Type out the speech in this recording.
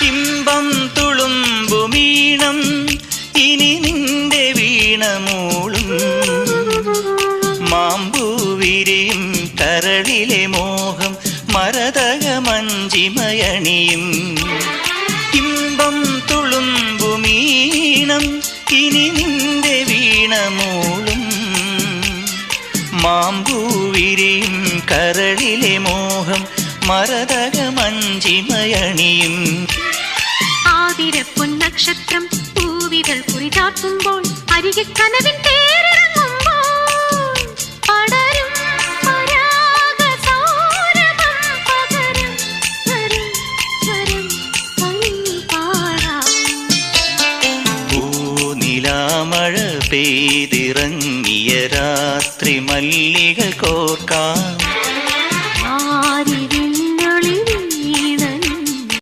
ഇമ്പം തുളുമ്പുമീണം ഇനി നിന്റെ വീണമൂളും മാമ്പൂവിരിയും കരളിലെ മോഹം മരതകമഞ്ചിമയണിയും ഇമ്പം തുളുമ്പുമീണം ഇനി നിന്റെ വീണമൂളും മാമ്പൂവിരിയും കരളിലെ മോഹം മരതകമഞ്ചിമയണിയും ആതിരപ്പൊൻ നക്ഷത്രം പൂവിതൾ കുറിചാർത്തുമ്പോൾ അരികെ കനവിൻ തേരിറങ്ങുമ്പോൾ പടരും പരാഗസൗരഭം പകരും സ്വരം സ്വരം പാടാം. പൂനിലാമഴ പെയ്തിറങ്ങിയ രാത്രി മല്ലിക കോർക്കാം